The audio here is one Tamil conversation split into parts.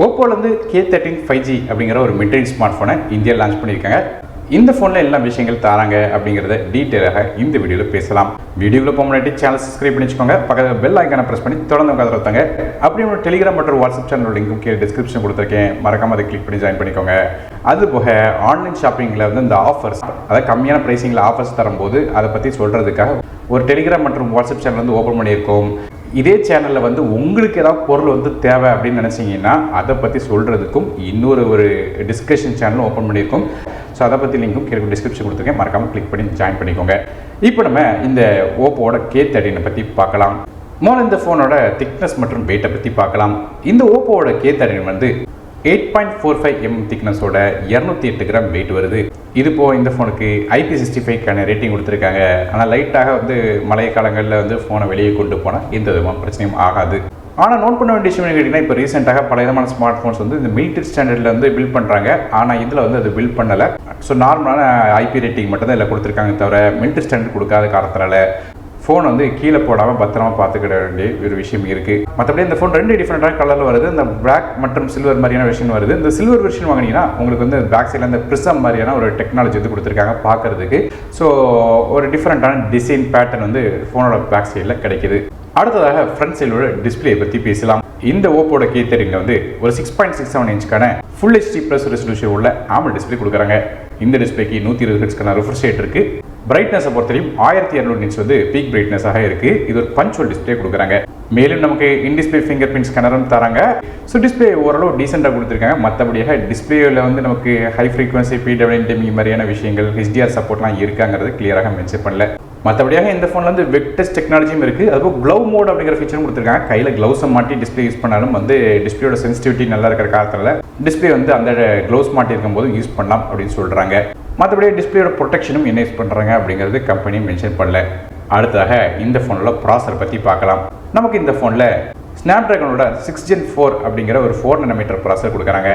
ஓப்போலேருந்து K13 5G அப்படிங்கிற ஒரு மிட் ரேஞ்ச் ஸ்மார்ட் ஃபோனை இந்தியாவில் லான்ச் பண்ணியிருக்காங்க. இந்த ஃபோனில் எல்லா விஷயங்கள் தராங்க அப்படிங்கிறத டீட்டெயிலாக இந்த வீடியோவில் பேசலாம். வீடியோவில் போக முன்னாடி சேனல் சப்ஸ்கிரைப் பண்ணி வச்சுக்கோங்க. பக்கத்தில் பெல் ஐக்கானை ப்ரெஸ் பண்ணி தொடர்ந்து உட்காந்து வைத்தாங்க. அப்படி ஒரு டெலிகிராம் மற்றும் வாட்ஸ்அப் சேனல் லிங்க்கும் கீழே டிஸ்கிரிப்ஷன் கொடுத்துருக்கேன். மறக்காமல் அதை கிளிக் பண்ணி ஜாயின் பண்ணிக்கோங்க. அது போக ஆன்லைன் ஷாப்பிங்கில் வந்து இந்த ஆஃபர்ஸ், அதாவது கம்மியான ப்ரைஸிங்கில் ஆஃபர்ஸ் தரும்போது அதை பற்றி சொல்கிறதுக்காக ஒரு டெலிகிராம் மற்றும் வாட்ஸ்அப் சேனல் வந்து ஓப்பன் பண்ணியிருக்கோம். இதே சேனலில் வந்து உங்களுக்கு ஏதாவது பொருள் வந்து தேவை அப்படின்னு நினச்சிங்கன்னா அதை பற்றி சொல்கிறதுக்கும் ஒரு டிஸ்கஷன் சேனல் ஓப்பன் பண்ணியிருக்கோம். ஸோ அதை பற்றி லிங்க்கும் கீழே டிஸ்கிரிப்ஷன் கொடுத்துருக்கேன். மறக்காமல் கிளிக் பண்ணி ஜாயின் பண்ணிக்கோங்க. இப்போ நம்ம இந்த ஓப்போவோட K13 பற்றி பார்க்கலாம். முதல்ல இந்த ஃபோனோட திக்னஸ் மற்றும் வெயிட்டை பற்றி பார்க்கலாம். இந்த ஓப்போவோட K13 வந்து 8.45 mm திக்னஸோட 208 கிராம் வெயிட் வருது. இது போக இந்த ஃபோனுக்கு IP65க்கான ரேட்டிங் கொடுத்துருக்காங்க. ஆனால் லைட்டாக வந்து மழை காலங்களில் வந்து ஃபோனை வெளியே கொண்டு போனால் எந்த விதமான பிரச்சனையும் ஆகாது. ஆனால் நோட் பண்ண வேண்டிய விஷயம் கேட்டிங்கன்னா, இப்போ ரீசெண்டாக பல விதமான ஸ்மார்ட் ஃபோன்ஸ் வந்து இந்த மிலிட்டரி ஸ்டாண்டர்டில் வந்து பில்ட் பண்ணுறாங்க. ஆனால் இதில் வந்து அது பில்ட் பண்ணலை. ஸோ நார்மலான IP ரேட்டிங் மட்டும் தான் இதில் கொடுத்துருக்காங்க. தவிர மிலிட்டரி ஸ்டாண்டர்ட் கொடுக்காத காரணத்தினால ஃபோன் வந்து கீழே போடாமல் பத்திரமா பார்த்துக்கிட வேண்டிய ஒரு விஷயம் இருக்குது. மற்றபடி இந்த ஃபோன் ரெண்டு டிஃப்ரெண்ட்டான கலரில் வருது. இந்த பிளாக் மற்றும் சில்வர் மாதிரியான வெர்ஷன் வருது. இந்த சில்வர் வெர்ஷன் வாங்கினீங்கன்னா உங்களுக்கு வந்து பேக் சைடில் இந்த ப்ரிசம் மாதிரியான ஒரு டெக்னாலஜி வந்து கொடுத்துருக்காங்க பார்க்குறதுக்கு. ஸோ ஒரு டிஃப்ரெண்ட்டான டிசைன் பேட்டர்ன் வந்து ஃபோனோட பேக் சைடில் கிடைக்கிது. அடுத்ததாக ஃப்ரண்ட் சைடோட டிஸ்பிளே பற்றி பேசலாம். இந்த ஓப்போட K13 வந்து ஒரு 6.67 இன்ச்சுக்கான ஃபுல் HD ப்ளஸ் ரெசல்யூஷன் உள்ள AMOLED டிஸ்பிளே கொடுக்குறாங்க. இந்த டிஸ்பிளேக்கு 120 ஹெர்ட்ஸ்க்கான ரிஃப்ரெஷ் ரேட் இருக்குது. பிரைட்னஸை பொறுத்தவரையும் 1200 நிட்ஸ் வந்து பீக் பிரைட்னஸாக இருக்குது. இது ஒரு பஞ்சுவல் டிஸ்பிளே கொடுக்குறாங்க. மேலும் நமக்கு இன் டிஸ்பிளே ஃபிங்கர் பிரிண்ட் ஸ்கேனரும் தராங்க. ஸோ டிஸ்பிளே ஓரளவு டீசெண்டாக கொடுத்துருக்காங்க. மற்றபடியாக டிஸ்பிளேவில் வந்து நமக்கு ஹை ஃப்ரீக்வன்சி PWM மாதிரியான விஷயங்கள் HDR சப்போர்ட்லாம் இருக்காங்கிறது கிளியராக மென்ஷன் பண்ணல. மற்றபடியாக இந்த ஃபோனில் வந்து வெப் டச் டெக்னாலஜியும் இருக்குது. அதுபோல் க்ளவ் மோட் அப்படிங்கிற ஃபீச்சரும் கொடுத்துருக்காங்க. கையில் க்ளவுஸை மாட்டி டிஸ்பிளே யூஸ் பண்ணாலும் வந்து டிஸ்பிளேயோட சென்சிட்டிவிட்டி நல்லா இருக்கிற காரணத்தில் டிஸ்பிளே வந்து அந்த க்ளவுஸ் மாட்டி இருக்கும்போது யூஸ் பண்ணலாம் அப்படின்னு சொல்கிறாங்க. மற்றபடி டிஸ்பிளேயோட ப்ரொடெக்ஷனும் என்ன யூஸ் பண்ணுறாங்க அப்படிங்கிறது கம்பெனி மென்ஷன் பண்ணல. அடுத்ததாக இந்த ஃபோனில் ப்ராசஸர் பற்றி பார்க்கலாம். நமக்கு இந்த ஃபோனில் ஸ்னாப்ட்ராகனோட 6 Gen 4 அப்படிங்கிற ஒரு 4 nm ப்ராசஸர் கொடுக்குறாங்க.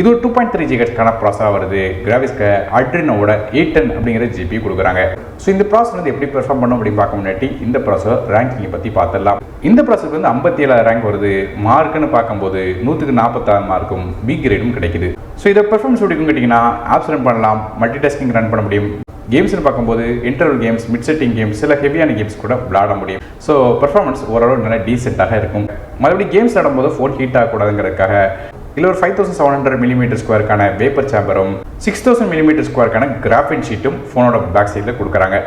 இது ஒரு 2.3 GHz ப்ராசஸராக வருது. கிராஃபிக்ஸ்க்கு Adrenoவோட 810 அப்படிங்கிற GPU கொடுக்குறாங்க. ஸோ இந்த ப்ராசஸர் வந்து எப்படி பெர்ஃபார்ம் பண்ணும் அப்படின்னு பார்க்க முன்னாடி இந்த ப்ராசஸர் ரேங்கிங்கை பற்றி பார்த்துடலாம். இந்த ப்ராசஸருக்கு வந்து 57 ரேங்க் வருது. மார்க்குன்னு பார்க்கும்போது 146 மார்க்கும் பி கிரேடும் கிடைக்குது. ஸோ இதை பெர்ஃபார்மன்ஸ் எப்படின்னு கேட்டிங்கன்னா, ஆப்ஸ் ரன் பண்ணலாம், மல்டி டாஸ்கிங் ரன் பண்ண முடியும். கேம்ஸ்னு பார்க்கும்போது interval games, mid setting games, சில ஹெவியான கேம்ஸ் கூட விளையாட முடியும். ஸோ பெர்ஃபார்மன்ஸ் ஓரளவு நல்லா டீசெண்டாக இருக்கும். மறுபடியும் கேம்ஸ் ஆடும்போது ஃபோன் ஹீட் ஆகக்கூடாதுங்கிறதுக்காக இதில் ஒரு 5700 mm² வேப்பர் சேம்பரும் 6000 mm² கிராஃபின் ஷீட்டும் ஃபோனோட பேக் சைடில் கொடுக்குறாங்க.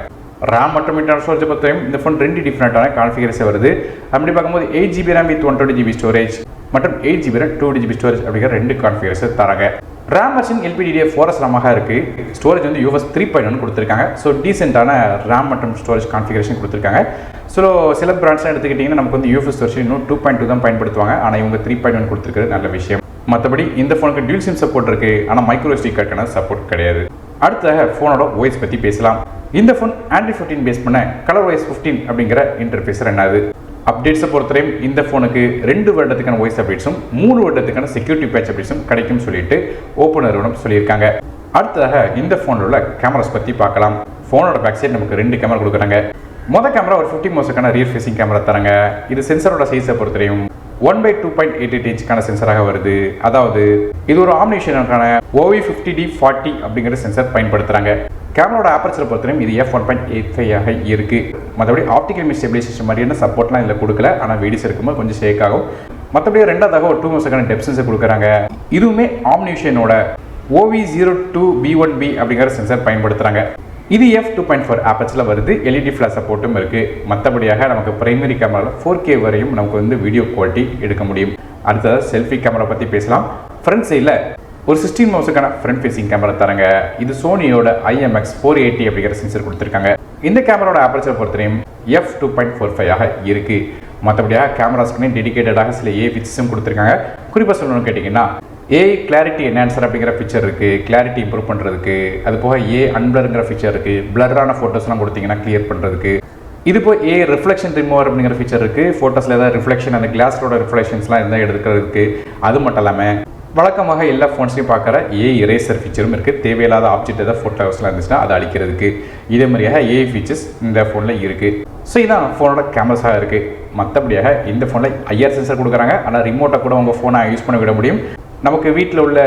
RAM மற்றும் இன்டர்னல் ஸ்டோரேஜ் பொறுத்தவரையும் இந்த ஃபோன் ரெண்டு டிஃப்ரெண்ட்டான கான்ஃபிகரேஷன் வருது. அப்படி பார்க்கும்போது 8GB RAM with 120GB storage மற்றும் 8GB RAM 2GB ஸ்டோரேஜ் அப்படிங்கிற ரெண்டு கான்ஃபிகரேஷன் தராங்க. RAM வெர்ஷன் LPDDR4S RAM-ஆக இருக்குது. ஸ்டோரேஜ் வந்து UFS 3.1 கொடுத்துருக்காங்க. ஸோ டீசெண்டான RAM மற்றும் ஸ்டோரேஜ் கான்ஃபிகரேஷன் கொடுத்துருக்காங்க. ஸோ சில பிராண்ட்ஸ்லாம் எடுத்துக்கிட்டிங்கன்னா நமக்கு வந்து UFS வெர்ஷன் இன்னும் 2.2 தான் பயன்படுத்துவாங்க. ஆனால் இவங்க 3.1 கொடுத்துருக்கிறது நல்ல விஷயம். மற்றபடி இந்த ஃபோனுக்கு டியூல் சிம் சப்போர்ட் இருக்குது. ஆனால் மைக்ரோ SD கார்டுக்கான சப்போர்ட் கிடையாது. அடுத்ததாக ஃபோனோட OS பற்றி பேசலாம். இந்த ஃபோன் Android 14 பேஸ் பண்ண ColorOS 15 அப்படிங்கிற இன்டர்ஃபேஸ் ரன் ஆகுது. அப்டேட்ஸை பொறுத்தவரையும் இந்த ஃபோனுக்கு 2 வருடத்துக்கான OS அப்டேட்ஸும் 3 வருடத்துக்கான செக்யூரிட்டி பேட்ச் அப்டேட்ஸும் கிடைக்கும் சொல்லிட்டு ஓப்போ நிறுவனம் சொல்லியிருக்காங்க. அடுத்ததாக இந்த ஃபோனில் உள்ள கேமராஸ் பற்றி பார்க்கலாம். ஃபோனோட பேக் சைடு நமக்கு 2 கேமரா கொடுக்குறாங்க. மொதல் கேமரா ஒரு 50 மெகாபிக்சலுக்கான ரியர் ஃபேசிங் கேமரா தராங்க. இது சென்சரோட சைஸை பொறுத்தவரையும் 1/2.88 இன்ச்சுக்கான சென்சராக வருது. அதாவது இது ஒரு ஆம்னிஷனுக்கான OV50D40 அப்படிங்கிற சென்சர் பயன்படுத்துகிறாங்க. கேமராவோட ஆப்பர்ச்சரை பொறுத்தவரையும் இது f1.85 ஆக இருக்குது. மற்றபடி ஆப்டிகல் இமேஜ் ஸ்டெபிலைசேஷன் மாதிரியான சப்போர்ட்லாம் இதில் கொடுக்கல. ஆனால் வீடியோஸ் இருக்கும்போது கொஞ்சம் ஷேக் ஆகும். மற்றபடி ரெண்டாவதாக ஒரு 2 மெகாபிக்சலுக்கான டெப்த் சென்சர் கொடுக்குறாங்க. இதுவுமே ஆம்னிஷனோட OV02B1B அப்படிங்கிற சென்சர் பயன்படுத்துகிறாங்க. இது f2.4 ஆப்பர்ச்சரில் வருது. LED ஃப்ளாஷ் சப்போர்ட்டும் இருக்குது. மற்றபடியாக நமக்கு பிரைமரி கேமராவில் 4K வரையும் நமக்கு வந்து வீடியோ குவாலிட்டி எடுக்க முடியும். அடுத்ததாக செல்ஃபி கேமரா பற்றி பேசலாம். ஃப்ரண்ட் சைடில் ஒரு 16 மெகாபிக்சலுக்கான ஃப்ரண்ட் ஃபேசிங் கேமரா தராங்க. இது சோனியோட IMX480 அப்படிங்கிற சென்சர் கொடுத்துருக்காங்க. இந்த கேமராவோட ஆப்பர்ச்சரை பொறுத்தவரையும் f2.45 ஆக இருக்குது. மற்றபடியாக கேமராஸ்க்குனே டெடிகேட்டடாக சில AI ஃபீச்சர்ஸும் கொடுத்துருக்காங்க. குறிப்பாக சொல்லணும்னு கேட்டிங்கன்னா AI கிளாரிட்டி என்ஹான்சர் அப்படிங்கிற ஃபீச்சர் இருக்குது, கிளாரிட்டி இம்ப்ரூவ் பண்ணுறதுக்கு. அது போக AI அன்பிளருங்கிற ஃபீச்சர் இருக்குது, பிளரான ஃபோட்டோஸ்லாம் கொடுத்தீங்கன்னா கிளியர் பண்ணுறதுக்கு. இது போய் AI ரிஃப்ளெக்ஷன் ரிமூவர் அப்படிங்கிற ஃபீச்சர் இருக்குது. ஃபோட்டோஸில் ஏதாவது ரிஃப்ளெக்ஷன், அந்த கிளாஸோட ரிஃப்ளெக்ஷன்ஸ்லாம் இருந்தால் எடுக்கிறதுக்கு. அது மட்டும் இல்லாமல் வழக்கமாக எல்லா ஃபோன்ஸ்லையும் பார்க்குற ஏஐ இரேசர் ஃபீச்சரும் இருக்குது. தேவையில்லாத ஆப்ஜெக்ட் ஏதாவது ஃபோட்டோஸ்லாம் இருந்துச்சுன்னா அதை அழிக்கிறதுக்கு இதே மாதிரியாக ஏஐ ஃபீச்சர்ஸ் இந்த ஃபோனில் இருக்குது. ஸோ இதான் ஃபோனோட கேமராஸாக இருக்குது. மற்றபடியாக இந்த ஃபோனில் ஐஆர் சென்சர் கொடுக்குறாங்க. ஆனால் ரிமோட்டை கூட உங்கள் ஃபோனை யூஸ் பண்ண விட முடியும். நமக்கு வீட்டில் உள்ள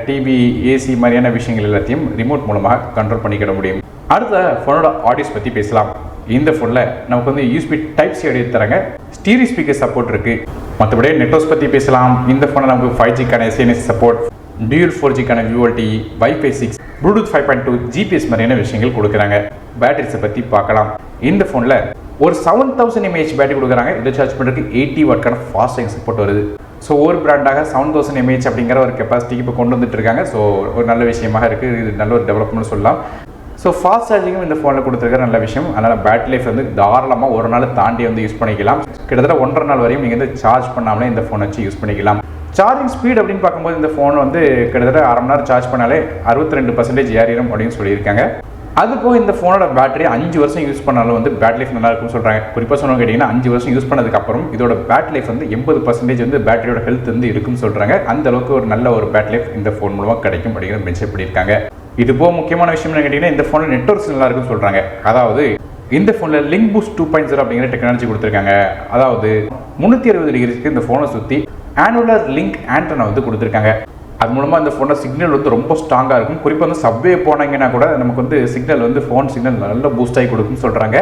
டிவி, ஏசி மாதிரியான விஷயங்கள் எல்லாத்தையும் ரிமோட் மூலமாக கண்ட்ரோல் பண்ணிக்கிட முடியும். அடுத்த ஃபோனோட ஆடியோஸ் பற்றி பேசலாம். இந்த ஃபோனில் நமக்கு வந்து யூஎஸ்பி டைப்-C ஆடியோ தராங்க. ஸ்டீரியோ ஸ்பீக்கர் சப்போர்ட் இருக்குது. மற்றபடி நெட்வொர்க்ஸ் பற்றி பேசலாம். இந்த ஃபோனில் நமக்கு 5Gக்கான SNS சப்போர்ட், டியூல் 4Gக்கான VoLTE, Wi-Fi 6, Bluetooth 5.2, GPS மாதிரியான விஷயங்கள் கொடுக்குறாங்க. பேட்டரிஸை பற்றி பார்க்கலாம். இந்த ஃபோனில் ஒரு 7000 mAh பேட்டரி கொடுக்குறாங்க. இதை சார்ஜ் பண்ணுறதுக்கு 80 வாட்க்கான ஃபாஸ்ட் சார்ஜிங் சப்போர்ட் வருது. ஸோ ஒவ்வொரு பிராண்டாக 7000 mAh அப்படிங்கிற ஒரு கெப்பாசிட்டிக்கு இப்போ கொண்டு வந்துட்டு இருக்காங்க. ஸோ ஒரு நல்ல விஷயமாக இருக்குது. இது நல்ல ஒரு டெவலப்மெண்ட் சொல்லலாம். ஸோ ஃபாஸ்ட் சார்ஜிங்கும் இந்த ஃபோனில் கொடுத்துருக்கிற நல்ல விஷயம். அதனால் பேட்டரி லைஃப் வந்து தாராளமாக ஒரு நாள் தாண்டி வந்து யூஸ் பண்ணிக்கலாம். கிட்டத்தட்ட 1.5 நாள் வரையும் நீங்கள் வந்து சார்ஜ் பண்ணாமலே இந்த ஃபோனை வச்சு யூஸ் பண்ணிக்கலாம். சார்ஜிங் ஸ்பீட் அப்படின்னு பார்க்கும்போது இந்த ஃபோன் வந்து கிட்டத்தட்ட 1/2 மணி நேரம் சார்ஜ் பண்ணாலே 62% ஏறிடும் அப்படின்னு சொல்லியிருக்காங்க. அதுபோக இந்த ஃபோனோட பேட்டரி 5 வருஷம் யூஸ் பண்ணாலும் வந்து பேட்டரி லைஃப் நல்லா இருக்கும்னு சொல்கிறாங்க. குறிப்பாக சொன்னோம் கேட்டிங்கன்னா 5 வருஷம் யூஸ் பண்ணதுக்கப்புறம் இதோட பேட்டரி லைஃப் வந்து 80% வந்து பேட்டரியோட ஹெல்த் வந்து இருக்குன்னு சொல்கிறாங்க. அந்த அளவுக்கு ஒரு நல்ல ஒரு பேட்டரி லைஃப் இந்த ஃபோன் மூலமாக கிடைக்கும் அப்படிங்கிற மென்ஷன் பண்ணியிருக்காங்க. இது போக முக்கியமான விஷயம் என்ன கேட்டிங்கன்னா இந்த ஃபோனில் நெட்வொர்க்ஸ் நல்லா இருக்குன்னு சொல்கிறாங்க. அதாவது இந்த ஃபோனில் லிங்க் பூஸ்ட் 2.0 அப்படிங்கிற டெக்னாலஜி கொடுத்துருக்காங்க. அதாவது 360 டிகிரிக்கு இந்த ஃபோனை சுற்றி ஆனுலர் லிங்க் ஆண்டனா வந்து கொடுத்துருக்காங்க. அது மூலமாக இந்த ஃபோனில் சிக்னல் வந்து ரொம்ப ஸ்ட்ராங்காக இருக்கும். குறிப்பாக வந்து சப்வே போனாங்கன்னா கூட நமக்கு வந்து சிக்னல் வந்து ஃபோன் சிக்னல் நல்ல பூஸ்ட் ஆகி கொடுக்குன்னு சொல்கிறாங்க.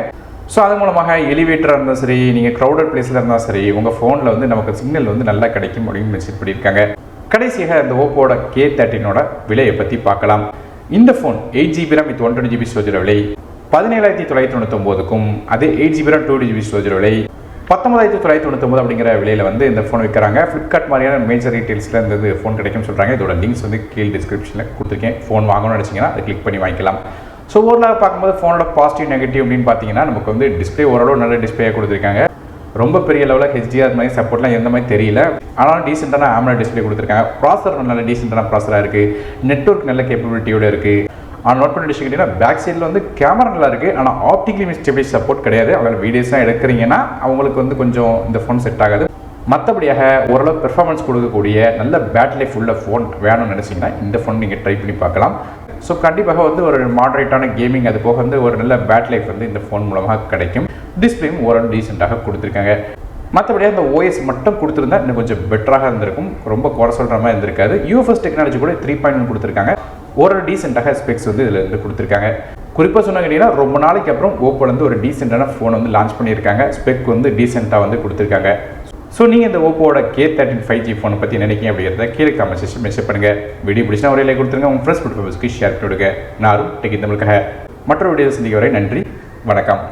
ஸோ அது மூலமாக எலிவேட்டராக இருந்தாலும் சரி, நீங்கள் க்ரௌடட் பிளேஸில் இருந்தாலும் சரி, உங்கள் ஃபோனில் வந்து நமக்கு சிக்னல் வந்து நல்லா கிடைக்கும் அப்படின்னு மென்ஷன் பண்ணியிருக்காங்க. கடைசியாக இந்த ஓப்போட K13 விலையை பற்றி பார்க்கலாம். இந்த phone 8GB RAM with 120GB storage விலை 17,999க்கும், அதே 8GB RAM 2GB ஸ்டோரேஜ் விலை 19,999 அப்படிங்கிற விலையில் வந்து இந்த ஃபோன் விற்கிறாங்க. ஃப்ளிப்கார்ட் மாதிரியான மேஜர் ரீட்டெயில்ஸில் இந்த ஃபோன் கிடைக்கும்னு சொல்கிறாங்க. இதோட லிங்க்ஸ் வந்து கீழே டிஸ்கிரிப்ஷனில் கொடுத்துருக்கேன். ஃபோன் வாங்கணும்னு நினச்சிங்கன்னா அதை கிளிக் பண்ணி வாங்கிக்கலாம். ஸோ ஓவராலாக பார்க்கும்போது ஃபோனோட பாசிட்டிவ் நெகட்டிவ் அப்படின்னு பார்த்தீங்கன்னா நமக்கு வந்து டிஸ்பிளே ஓரளவு நல்ல டிஸ்பிளேயாக கொடுத்துருக்காங்க. ரொம்ப பெரிய லெவலில் HDR மாதிரி சப்போர்ட்லாம் எந்த மாதிரி தெரியல. ஆனாலும் டீசெண்டான AMOLED டிஸ்பிளே கொடுத்துருக்காங்க. ப்ராசர் நல்ல டீசெண்டான ப்ராசராக இருக்குது. நெட்வொர்க் நல்ல கேப்பபிலிட்டியோடு இருக்குது. ஆனால் நோட் பண்ணி கேட்டிங்கன்னா பேக் சைடில் வந்து கேமரா நல்லா இருக்குது. ஆனால் ஆப்டிக்கலி ஸ்டெபிலைஸ் சப்போர்ட் கிடையாது. அவங்க வீடியோஸ்லாம் எடுக்கிறீங்கன்னா அவங்களுக்கு வந்து கொஞ்சம் இந்த ஃபோன் செட் ஆகாது. மற்றபடியாக ஓரளவு பெர்ஃபார்மன்ஸ் கொடுக்கக்கூடிய நல்ல பேட்டரி லைஃப் உள்ள ஃபோன் வேணும்னு நினச்சிங்கன்னா இந்த ஃபோன் நீங்கள் ட்ரை பண்ணி பார்க்கலாம். ஸோ கண்டிப்பாக வந்து ஒரு மாடரேட்டான கேமிங், அது போக வந்து ஒரு நல்ல பேட்டரி லைஃப் வந்து இந்த ஃபோன் மூலமாக கிடைக்கும். டிஸ்பிளேயும் ஓரளவு டீசெண்டாக கொடுத்துருக்காங்க. மற்றபடியாக இந்த OS மட்டும் கொடுத்துருந்தா இன்னும் கொஞ்சம் பெட்டராக இருந்திருக்கும். ரொம்ப குறை சொல்கிற மாதிரி இருந்திருக்காது. UFS டெக்னாலஜி கூட 3.1 கொடுத்துருக்காங்க. ஒரு டீசெண்டாக ஸ்பெக்ஸ் வந்து இதில் இருந்து கொடுத்துருக்காங்க. குறிப்பாக சொன்ன கேட்டிங்கன்னா ரொம்ப நாளைக்கு அப்புறம் ஓப்போலேருந்து ஒரு டீசெண்டான ஃபோன் வந்து லான்ச் பண்ணியிருக்காங்க. ஸ்பெக் வந்து டீசெண்டாக வந்து கொடுத்துருக்காங்க. ஸோ நீங்கள் இந்த ஓப்போட K13 5G ஃபோனை பற்றி நினைக்கிங்க அப்படிங்கிறத கீழே கமெண்ட் செக்ஷன் மென்ஷன் பண்ணுங்கள். வீடியோ பிடிச்சினா ஒரே லைக் கொடுத்துருங்க. உங்கள் ஃப்ரெண்ட்ஸ் ஷேர் பண்ணி விடுங்க. நானும் டெக் தமிழுக்காக மற்றொரு வீடியோ சந்திக்க வரை நன்றி, வணக்கம்.